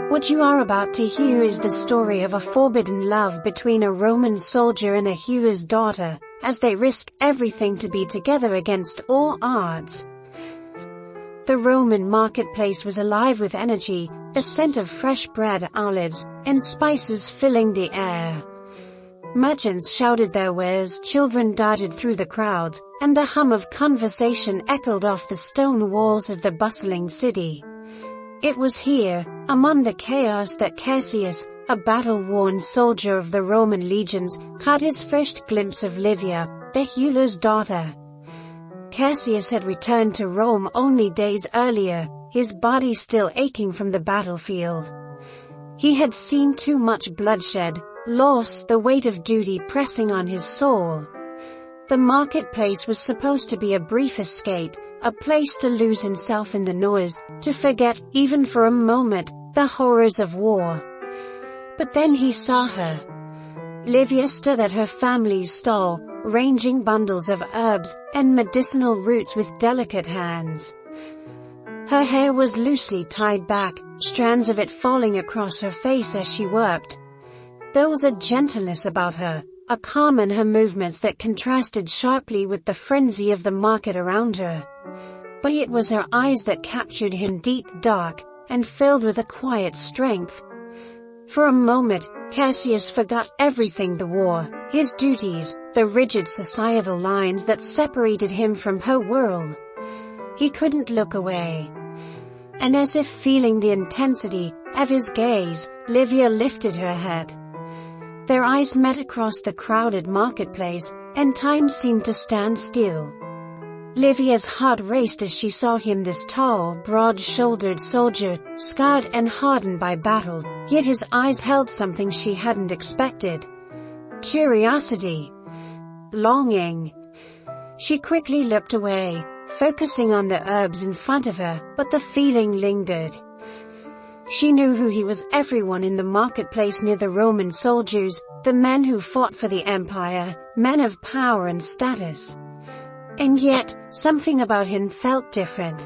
What you are about to hear is the story of a forbidden love between a Roman soldier and a hero's daughter, as they risk everything to be together against all odds. The Roman marketplace was alive with energy, the scent of fresh bread, olives, and spices filling the air. Merchants shouted their wares, children darted through the crowds, and the hum of conversation echoed off the stone walls of the bustling city. It was here, among the chaos, that Cassius, a battle-worn soldier of the Roman legions, caught his first glimpse of Livia, the healer's daughter. Cassius had returned to Rome only days earlier, his body still aching from the battlefield. He had seen too much bloodshed, loss, the weight of duty pressing on his soul. The marketplace was supposed to be a brief escape, a place to lose himself in the noise, to forget, even for a moment, the horrors of war. But then he saw her. Livia stood at her family's stall, ranging bundles of herbs and medicinal roots with delicate hands. Her hair was loosely tied back, strands of it falling across her face as she worked. There was a gentleness about her, a calm in her movements that contrasted sharply with the frenzy of the market around her. But it was her eyes that captured him, deep, dark, and filled with a quiet strength. For a moment, Cassius forgot everything: the war, his duties, the rigid societal lines that separated him from her world. He couldn't look away. And as if feeling the intensity of his gaze, Livia lifted her head. Their eyes met across the crowded marketplace, and time seemed to stand still. Livia's heart raced as she saw him, this tall, broad-shouldered soldier, scarred and hardened by battle, yet his eyes held something she hadn't expected. Curiosity. Longing. She quickly looked away, focusing on the herbs in front of her, but the feeling lingered. She knew who he was: everyone in the marketplace near the Roman soldiers, the men who fought for the empire, men of power and status. And yet, something about him felt different.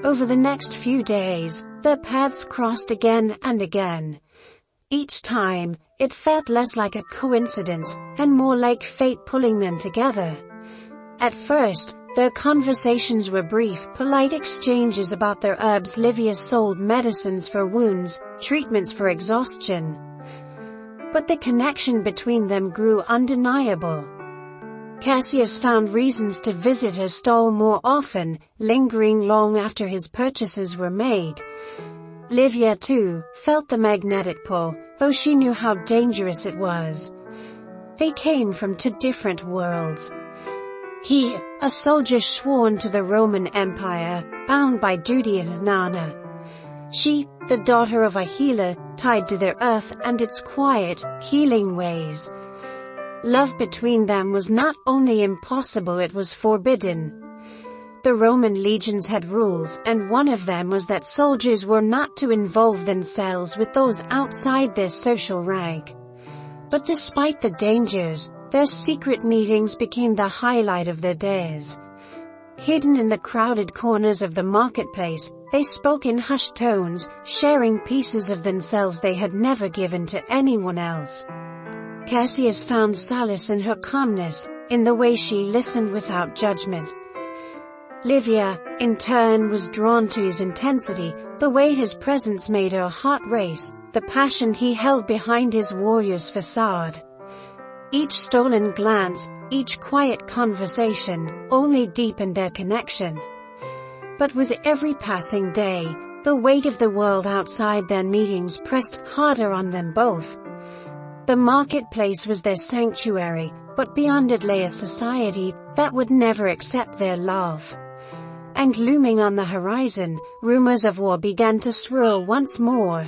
Over the next few days, their paths crossed again and again. Each time, it felt less like a coincidence, and more like fate pulling them together. At first, their conversations were brief, polite exchanges about their herbs. Livia sold medicines for wounds, treatments for exhaustion. But the connection between them grew undeniable. Cassius found reasons to visit her stall more often, lingering long after his purchases were made. Livia, too, felt the magnetic pull, though she knew how dangerous it was. They came from two different worlds. He, a soldier sworn to the Roman Empire, bound by duty and honor. She, the daughter of a healer, tied to the earth and its quiet, healing ways. Love between them was not only impossible, it was forbidden. The Roman legions had rules, and one of them was that soldiers were not to involve themselves with those outside their social rank. But despite the dangers, their secret meetings became the highlight of their days. Hidden in the crowded corners of the marketplace, they spoke in hushed tones, sharing pieces of themselves they had never given to anyone else. Cassius found solace in her calmness, in the way she listened without judgment. Livia, in turn, was drawn to his intensity, the way his presence made her heart race, the passion he held behind his warrior's facade. Each stolen glance, each quiet conversation, only deepened their connection. But with every passing day, the weight of the world outside their meetings pressed harder on them both. The marketplace was their sanctuary, but beyond it lay a society that would never accept their love. And looming on the horizon, rumors of war began to swirl once more.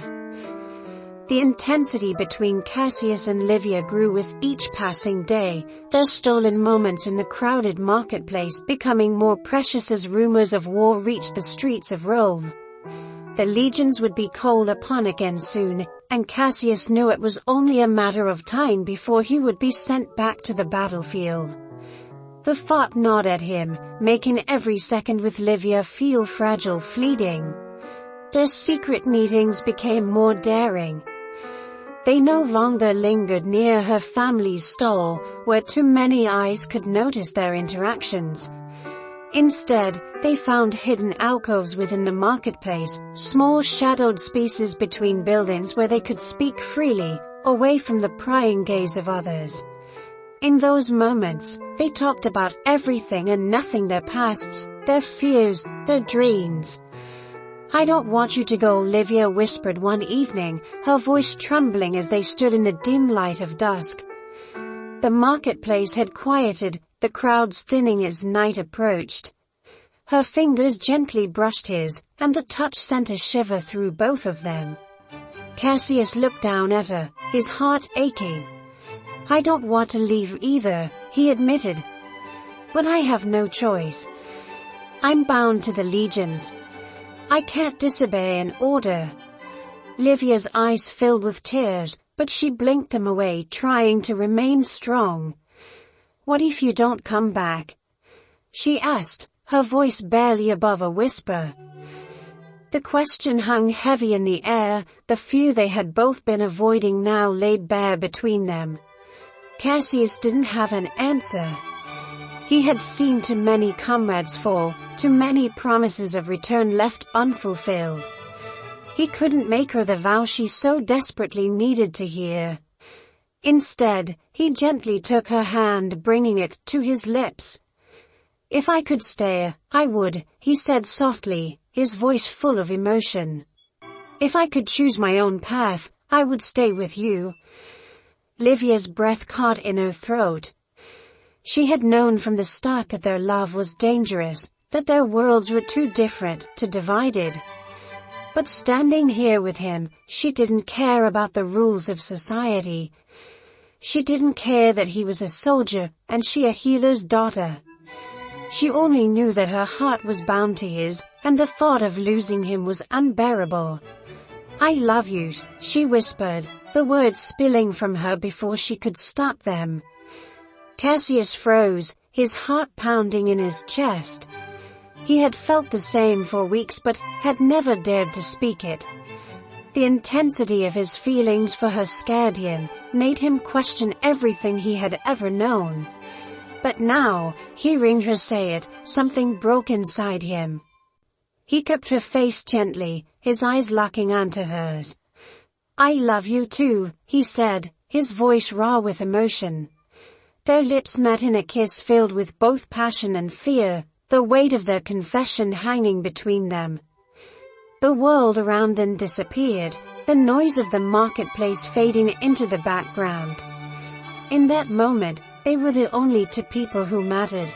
The intensity between Cassius and Livia grew with each passing day, their stolen moments in the crowded marketplace becoming more precious as rumors of war reached the streets of Rome. The legions would be called upon again soon, and Cassius knew it was only a matter of time before he would be sent back to the battlefield. The thought gnawed at him, making every second with Livia feel fragile, fleeting. Their secret meetings became more daring. They no longer lingered near her family's stall, where too many eyes could notice their interactions. Instead, they found hidden alcoves within the marketplace, small shadowed spaces between buildings where they could speak freely, away from the prying gaze of others. In those moments, they talked about everything and nothing: their pasts, their fears, their dreams. "I don't want you to go," Livia whispered one evening, her voice trembling as they stood in the dim light of dusk. The marketplace had quieted, the crowds thinning as night approached. Her fingers gently brushed his, and the touch sent a shiver through both of them. Cassius looked down at her, his heart aching. "I don't want to leave either," he admitted. "But I have no choice. I'm bound to the legions. I can't disobey an order." Livia's eyes filled with tears, but she blinked them away, trying to remain strong. "What if you don't come back?" she asked, her voice barely above a whisper. The question hung heavy in the air, the fear they had both been avoiding now laid bare between them. Cassius didn't have an answer. He had seen too many comrades fall, too many promises of return left unfulfilled. He couldn't make her the vow she so desperately needed to hear. Instead, he gently took her hand, bringing it to his lips. "If I could stay, I would," he said softly, his voice full of emotion. "If I could choose my own path, I would stay with you." Livia's breath caught in her throat. She had known from the start that their love was dangerous, that their worlds were too different, too divided. But standing here with him, she didn't care about the rules of society. She didn't care that he was a soldier, and she a healer's daughter. She only knew that her heart was bound to his, and the thought of losing him was unbearable. "I love you," she whispered, the words spilling from her before she could stop them. Cassius froze, his heart pounding in his chest. He had felt the same for weeks but had never dared to speak it. The intensity of his feelings for her scared him, made him question everything he had ever known. But now, hearing her say it, something broke inside him. He cupped her face gently, his eyes locking onto hers. "I love you too," he said, his voice raw with emotion. Their lips met in a kiss filled with both passion and fear, the weight of their confession hanging between them. The world around them disappeared, the noise of the marketplace fading into the background. In that moment, they were the only two people who mattered.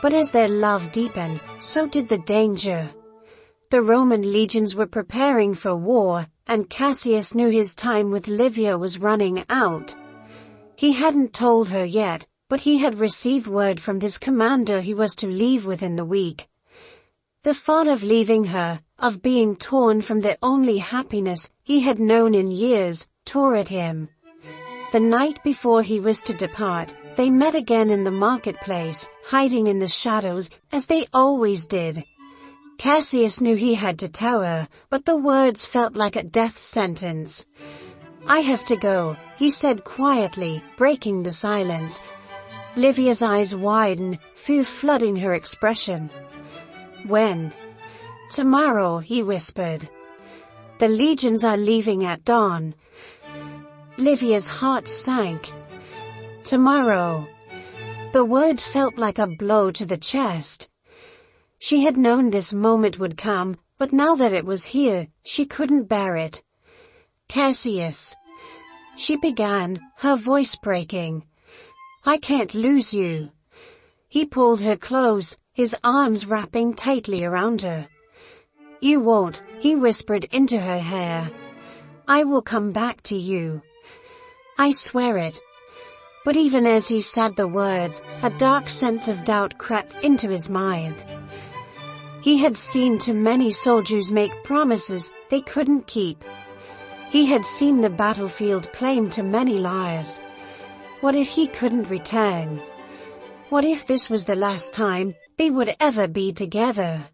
But as their love deepened, so did the danger. The Roman legions were preparing for war, and Cassius knew his time with Livia was running out. He hadn't told her yet, but he had received word from his commander he was to leave within the week. The thought of leaving her, of being torn from the only happiness he had known in years, tore at him. The night before he was to depart, they met again in the marketplace, hiding in the shadows, as they always did. Cassius knew he had to tell her, but the words felt like a death sentence. "I have to go," he said quietly, breaking the silence. Livia's eyes widened, fear flooding her expression. "When?" "Tomorrow," he whispered. "The legions are leaving at dawn." Livia's heart sank. "Tomorrow." The words felt like a blow to the chest. She had known this moment would come, but now that it was here, she couldn't bear it. "Cassius," she began, her voice breaking. "I can't lose you." He pulled her close, his arms wrapping tightly around her. "You won't," he whispered into her hair. "I will come back to you. I swear it." But even as he said the words, a dark sense of doubt crept into his mind. He had seen too many soldiers make promises they couldn't keep. He had seen the battlefield claim too many lives. What if he couldn't return? What if this was the last time they would ever be together?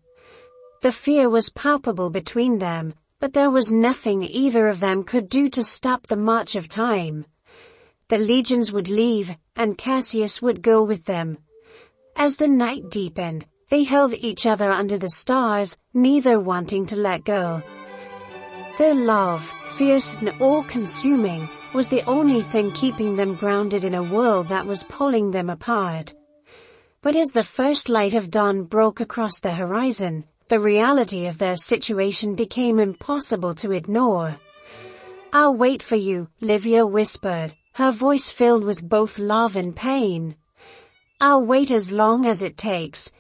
The fear was palpable between them, but there was nothing either of them could do to stop the march of time. The legions would leave, and Cassius would go with them. As the night deepened, they held each other under the stars, neither wanting to let go. Their love, fierce and all-consuming, was the only thing keeping them grounded in a world that was pulling them apart. But as the first light of dawn broke across the horizon, the reality of their situation became impossible to ignore. "I'll wait for you," Livia whispered, her voice filled with both love and pain. "I'll wait as long as it takes."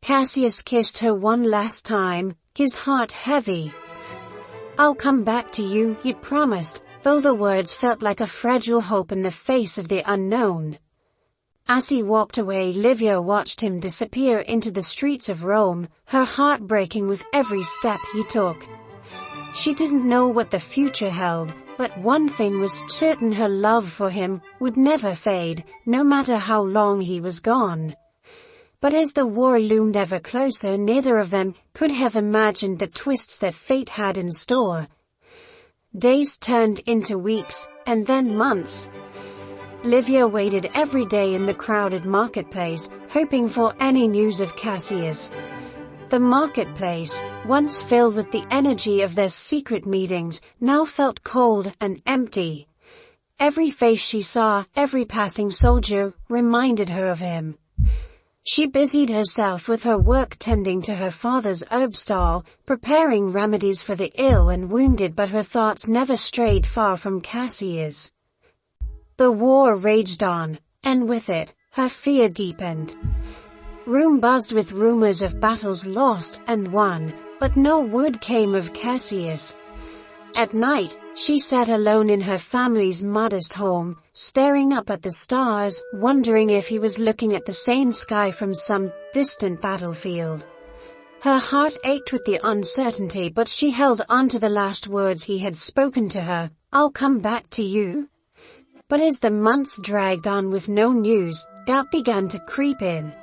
Cassius kissed her one last time, his heart heavy. "I'll come back to you," he promised, though the words felt like a fragile hope in the face of the unknown. As he walked away, Livia watched him disappear into the streets of Rome, her heart breaking with every step he took. She didn't know what the future held, but one thing was certain: her love for him would never fade, no matter how long he was gone. But as the war loomed ever closer, neither of them could have imagined the twists that fate had in store. Days turned into weeks, and then months. Livia waited every day in the crowded marketplace, hoping for any news of Cassius. The marketplace, once filled with the energy of their secret meetings, now felt cold and empty. Every face she saw, every passing soldier, reminded her of him. She busied herself with her work, tending to her father's herb stall, preparing remedies for the ill and wounded, but her thoughts never strayed far from Cassius. The war raged on, and with it, her fear deepened. Rome buzzed with rumors of battles lost and won, but no word came of Cassius. At night, she sat alone in her family's modest home, staring up at the stars, wondering if he was looking at the same sky from some distant battlefield. Her heart ached with the uncertainty, but she held on to the last words he had spoken to her: "I'll come back to you." But as the months dragged on with no news, doubt began to creep in.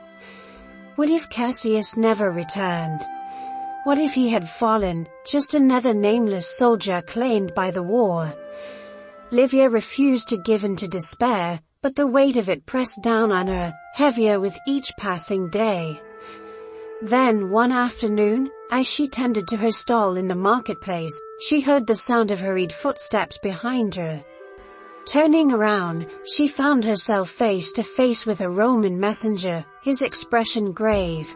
What if Cassius never returned? What if he had fallen, just another nameless soldier claimed by the war? Livia refused to give in to despair, but the weight of it pressed down on her, heavier with each passing day. Then one afternoon, as she tended to her stall in the marketplace, she heard the sound of hurried footsteps behind her. Turning around, she found herself face to face with a Roman messenger, his expression grave.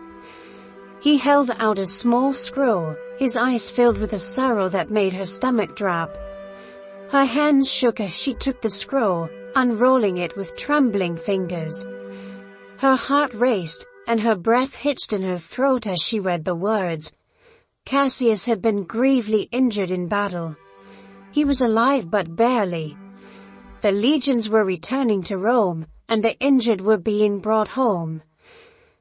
He held out a small scroll, his eyes filled with a sorrow that made her stomach drop. Her hands shook as she took the scroll, unrolling it with trembling fingers. Her heart raced, and her breath hitched in her throat as she read the words. Cassius had been gravely injured in battle. He was alive but barely. The legions were returning to Rome, and the injured were being brought home.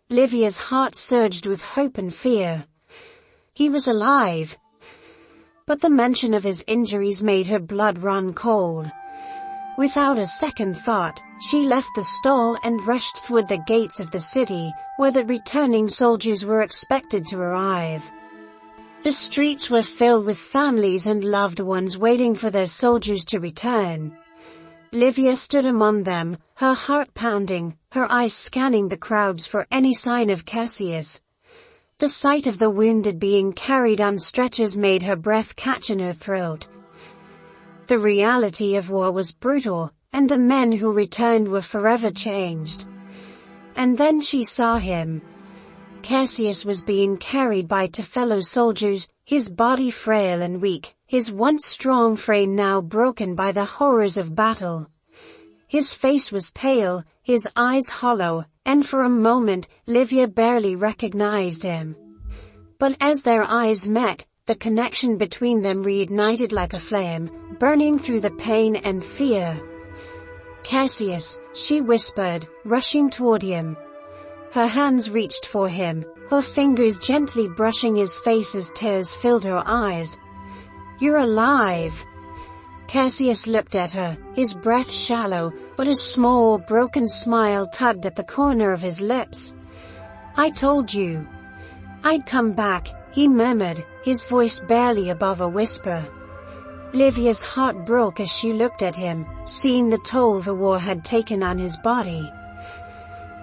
Livia's heart surged with hope and fear. He was alive. But the mention of his injuries made her blood run cold. Without a second thought, she left the stall and rushed toward the gates of the city, where the returning soldiers were expected to arrive. The streets were filled with families and loved ones waiting for their soldiers to return. Livia stood among them, her heart pounding, her eyes scanning the crowds for any sign of Cassius. The sight of the wounded being carried on stretchers made her breath catch in her throat. The reality of war was brutal, and the men who returned were forever changed. And then she saw him. Cassius was being carried by two fellow soldiers, his body frail and weak, his once strong frame now broken by the horrors of battle. His face was pale, his eyes hollow, and for a moment, Livia barely recognized him. But as their eyes met, the connection between them reignited like a flame, burning through the pain and fear. "Cassius," she whispered, rushing toward him. Her hands reached for him, her fingers gently brushing his face as tears filled her eyes. "You're alive." Cassius looked at her, his breath shallow, but a small, broken smile tugged at the corner of his lips. "I told you I'd come back," he murmured, his voice barely above a whisper. Livia's heart broke as she looked at him, seeing the toll the war had taken on his body.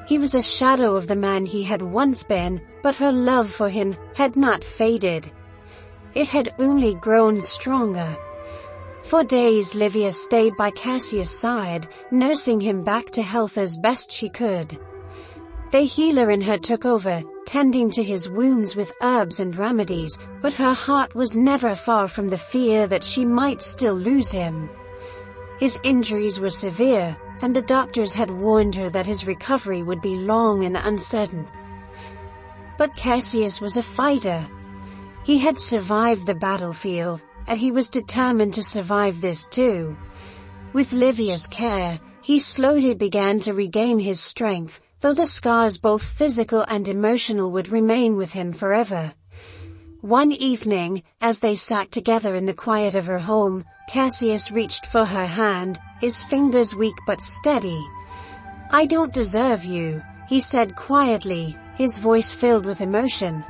He was a shadow of the man he had once been, but her love for him had not faded. It had only grown stronger. For days Livia stayed by Cassius' side, nursing him back to health as best she could. The healer in her took over, tending to his wounds with herbs and remedies, but her heart was never far from the fear that she might still lose him. His injuries were severe, and the doctors had warned her that his recovery would be long and uncertain. But Cassius was a fighter. He had survived the battlefield, and he was determined to survive this too. With Livia's care, he slowly began to regain his strength, though the scars both physical and emotional would remain with him forever. One evening, as they sat together in the quiet of her home, Cassius reached for her hand, his fingers weak but steady. "I don't deserve you," he said quietly, his voice filled with emotion.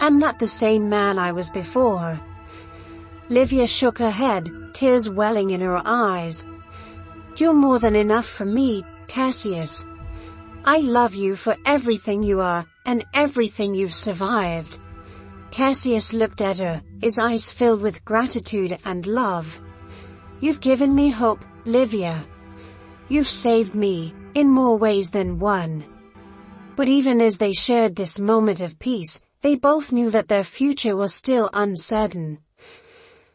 "I'm not the same man I was before." Livia shook her head, tears welling in her eyes. "You're more than enough for me, Cassius. I love you for everything you are, and everything you've survived." Cassius looked at her, his eyes filled with gratitude and love. "You've given me hope, Livia. You've saved me, in more ways than one." But even as they shared this moment of peace, they both knew that their future was still uncertain.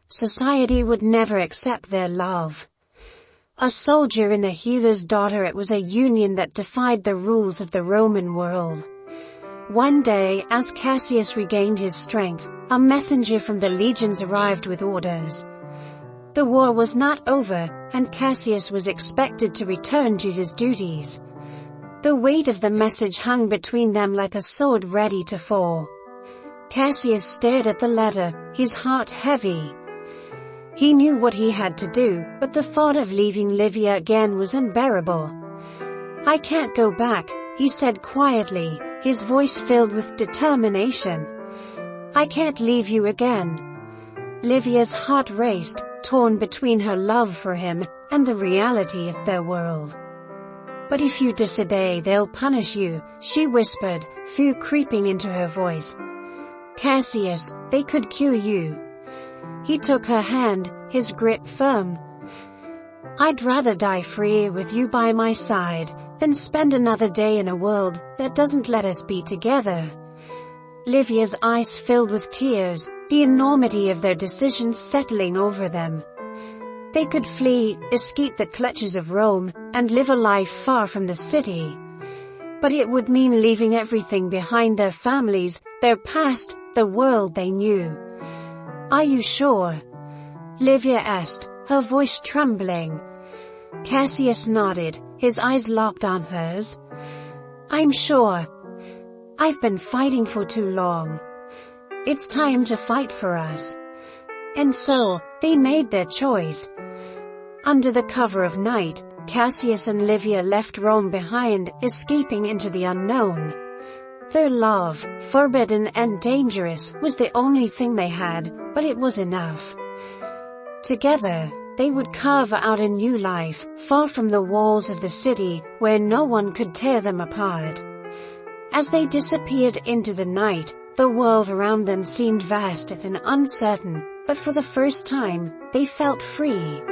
Society would never accept their love. A soldier and a healer's daughter, it was a union that defied the rules of the Roman world. One day, as Cassius regained his strength, a messenger from the legions arrived with orders. The war was not over, and Cassius was expected to return to his duties. The weight of the message hung between them like a sword ready to fall. Cassius stared at the letter, his heart heavy. He knew what he had to do, but the thought of leaving Livia again was unbearable. "I can't go back," he said quietly, his voice filled with determination. "I can't leave you again." Livia's heart raced, torn between her love for him and the reality of their world. "But if you disobey, they'll punish you," she whispered, fear creeping into her voice. "Cassius, they could kill you." He took her hand, his grip firm. "I'd rather die free with you by my side than spend another day in a world that doesn't let us be together." Livia's eyes filled with tears, the enormity of their decision settling over them. They could flee, escape the clutches of Rome, and live a life far from the city. But it would mean leaving everything behind: their families, their past, the world they knew. "Are you sure?" Livia asked, her voice trembling. Cassius nodded, his eyes locked on hers. "I'm sure. I've been fighting for too long. It's time to fight for us." And so, they made their choice. Under the cover of night, Cassius and Livia left Rome behind, escaping into the unknown. Their love, forbidden and dangerous, was the only thing they had, but it was enough. Together, they would carve out a new life, far from the walls of the city, where no one could tear them apart. As they disappeared into the night, the world around them seemed vast and uncertain, but for the first time, they felt free.